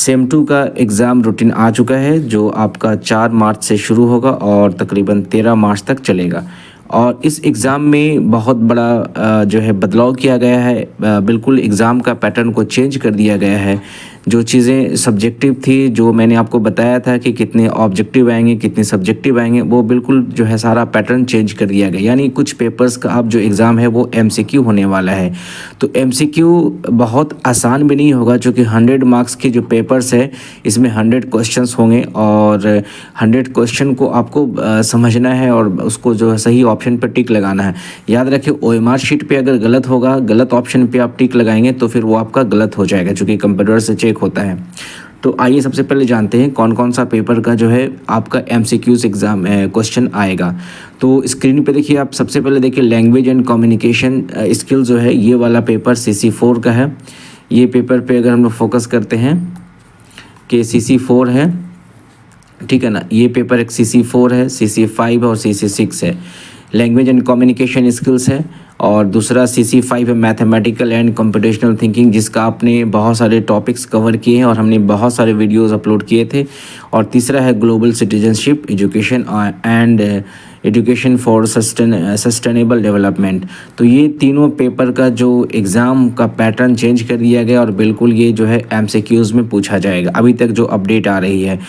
Same 2 का exam routine आ चुका है जो आपका 4 मार्च से शुरू होगा और तकरीबन 13 मार्च तक चलेगा। और इस एग्ज़ाम में बहुत बड़ा जो है बदलाव किया गया है। बिल्कुल एग्ज़ाम का पैटर्न को चेंज कर दिया गया है। जो चीज़ें सब्जेक्टिव थी, जो मैंने आपको बताया था कि कितने ऑब्जेक्टिव आएंगे कितने सब्जेक्टिव आएंगे, वो बिल्कुल जो है सारा पैटर्न चेंज कर दिया गया। यानी कुछ पेपर्स का अब जो एग्ज़ाम है वो एमसीक्यू होने वाला है। तो एमसीक्यू बहुत आसान भी नहीं होगा, क्योंकि 100 मार्क्स के जो पेपर्स है इसमें 100 क्वेश्चंस होंगे और 100 क्वेश्चन को आपको समझना है और उसको जो है सही ऑप्शन पर टिक लगाना है। याद रखें, ओएमआर शीट पे अगर गलत होगा, गलत ऑप्शन पे आप टिक लगाएंगे तो फिर वो आपका गलत हो जाएगा, क्योंकि कंप्यूटर से चेक होता है। तो आइए सबसे पहले जानते हैं कौन कौन सा पेपर का जो है आपका एमसीक्यूज एग्जाम क्वेश्चन आएगा। तो स्क्रीन पे देखिए, आप सबसे पहले देखिए लैंग्वेज एंड कम्युनिकेशन स्किल जो है ये वाला पेपर CC4 का है। ये पेपर पे अगर हम लोग फोकस करते हैं कि CC4 है, ठीक है ना, ये पेपर एक CC4 है, CC5 और CC6 है। लैंग्वेज एंड कम्युनिकेशन स्किल्स है और दूसरा CC5 है मैथमेटिकल एंड कंप्यूटेशनल थिंकिंग, जिसका आपने बहुत सारे टॉपिक्स कवर किए हैं और हमने बहुत सारे वीडियोस अपलोड किए थे। और तीसरा है global citizenship education and education for sustainable development. तो ये तीनों पेपर का जो एग्ज़ाम का पैटर्न चेंज कर दिया गया और बिल्कुल ये जो है MCQs में पूछा जाएगा। अभी तक जो अपडेट आ रही है,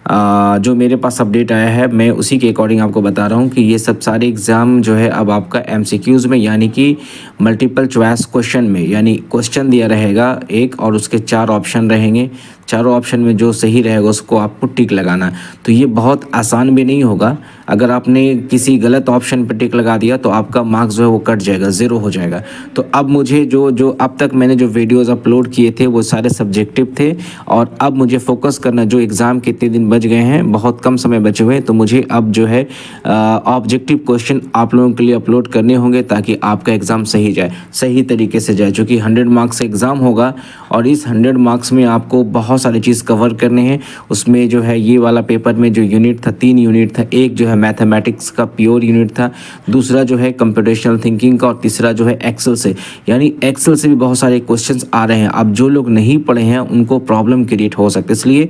जो मेरे पास अपडेट आया है, मैं उसी के अकॉर्डिंग आपको बता रहा हूँ कि ये सब सारे एग्ज़ाम जो है अब आपका MCQs में, यानी कि मल्टीपल चॉइस क्वेश्चन में, यानी क्वेश्चन दिया रहेगा एक और उसके 4 ऑप्शन रहेंगे। चारों ऑप्शन में जो सही रहेगा उसको आपको टिक लगाना। तो ये बहुत आसान भी नहीं होगा। अगर आपने किसी गलत ऑप्शन पर टिक लगा दिया तो आपका मार्क्स जो है वो कट जाएगा, ज़ीरो हो जाएगा। तो अब मुझे जो अब तक मैंने जो वीडियोज़ अपलोड किए थे वो सारे सब्जेक्टिव थे और अब मुझे फोकस करना, जो एग्ज़ाम कितने दिन बच गए हैं, बहुत कम समय बचे हुए हैं, तो मुझे अब जो है ऑब्जेक्टिव क्वेश्चन आप लोगों के लिए अपलोड करने होंगे ताकि आपका एग्ज़ाम सही जाए, सही तरीके से जाए। चूँकि 100 मार्क्स का एग्ज़ाम होगा और इस 100 मार्क्स में आपको बहुत सारी चीज़ कवर करने हैं। उसमें जो है ये वाला पेपर में जो यूनिट था, 3 यूनिट था। एक जो है मैथमेटिक्स का प्योर यूनिट था, दूसरा जो है कंप्यूटेशनल थिंकिंग का और तीसरा जो है एक्सेल से। यानी एक्सेल से भी बहुत सारे क्वेश्चंस आ रहे हैं। अब जो लोग नहीं पढ़े हैं उनको प्रॉब्लम क्रिएट हो सकती है, इसलिए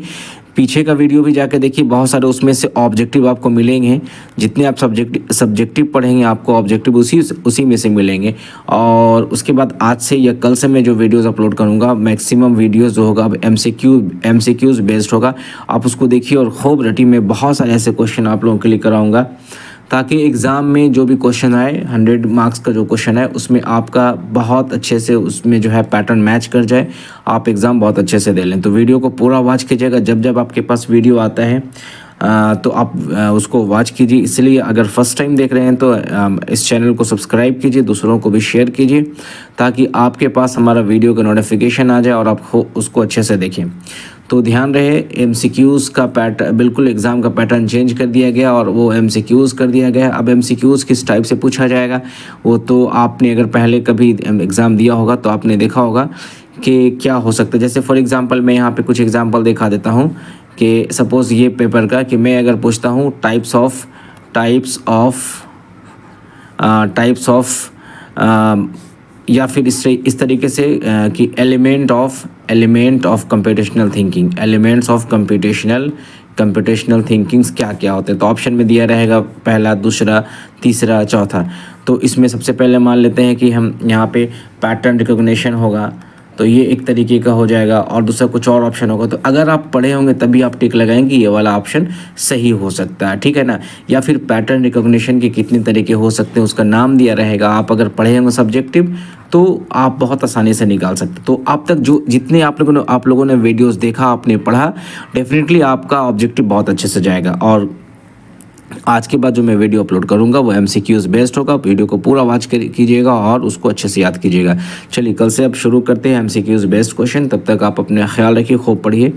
पीछे का वीडियो भी जाके देखिए, बहुत सारे उसमें से ऑब्जेक्टिव आपको मिलेंगे। जितने आप सब्जेक्टिव पढ़ेंगे आपको ऑब्जेक्टिव उसी में से मिलेंगे। और उसके बाद आज से या कल से मैं जो वीडियोस अपलोड करूंगा, मैक्सिमम वीडियोस जो होगा अब MCQs बेस्ड होगा। आप उसको देखिए और खूब रटी में बहुत सारे ऐसे क्वेश्चन आप लोगों के लिए कराऊंगा ताकि एग्ज़ाम में जो भी क्वेश्चन आए, 100 मार्क्स का जो क्वेश्चन है उसमें आपका बहुत अच्छे से उसमें जो है पैटर्न मैच कर जाए, आप एग्ज़ाम बहुत अच्छे से दे लें। तो वीडियो को पूरा वॉच कीजिएगा। जब जब आपके पास वीडियो आता है तो आप उसको वॉच कीजिए। इसलिए अगर फर्स्ट टाइम देख रहे हैं तो इस चैनल को सब्सक्राइब कीजिए, दूसरों को भी शेयर कीजिए ताकि आपके पास हमारा वीडियो का नोटिफिकेशन आ जाए और आप उसको अच्छे से देखें। तो ध्यान रहे, MCQs का पैटर्न, बिल्कुल एग्ज़ाम का पैटर्न चेंज कर दिया गया और वो MCQs कर दिया गया। अब MCQs किस टाइप से पूछा जाएगा वो तो आपने अगर पहले कभी एग्ज़ाम दिया होगा तो आपने देखा होगा कि क्या हो सकता है। जैसे फॉर एग्ज़ाम्पल मैं यहाँ पे कुछ एग्ज़ाम्पल दिखा देता हूँ कि सपोज़ ये पेपर का कि मैं अगर पूछता हूँ टाइप्स ऑफ या फिर इस तरीके से कि element of computational thinking, elements of computational thinkings क्या क्या होते हैं। तो ऑप्शन में दिया रहेगा पहला, दूसरा, तीसरा, चौथा। तो इसमें सबसे पहले मान लेते हैं कि हम यहाँ पे पैटर्न रिकॉग्निशन होगा, तो ये एक तरीके का हो जाएगा और दूसरा कुछ और ऑप्शन होगा। तो अगर आप पढ़े होंगे तभी आप टिक लगाएंगे ये वाला ऑप्शन सही हो सकता है, ठीक है ना। या फिर पैटर्न रिकॉग्निशन के कितने तरीके हो सकते हैं उसका नाम दिया रहेगा। आप अगर पढ़े होंगे सब्जेक्टिव तो आप बहुत आसानी से निकाल सकते। तो अब तक जो जितने आप लोगों ने वीडियोज़ देखा, आपने पढ़ा, डेफिनेटली आपका ऑब्जेक्टिव बहुत अच्छे से जाएगा। और आज के बाद जो मैं वीडियो अपलोड करूंगा वो MCQs बेस्ड होगा। वीडियो को पूरा वॉच कीजिएगा और उसको अच्छे से याद कीजिएगा। चलिए कल से अब शुरू करते हैं MCQs बेस्ड क्वेश्चन। तब तक आप अपना ख्याल रखिए, खूब पढ़िए।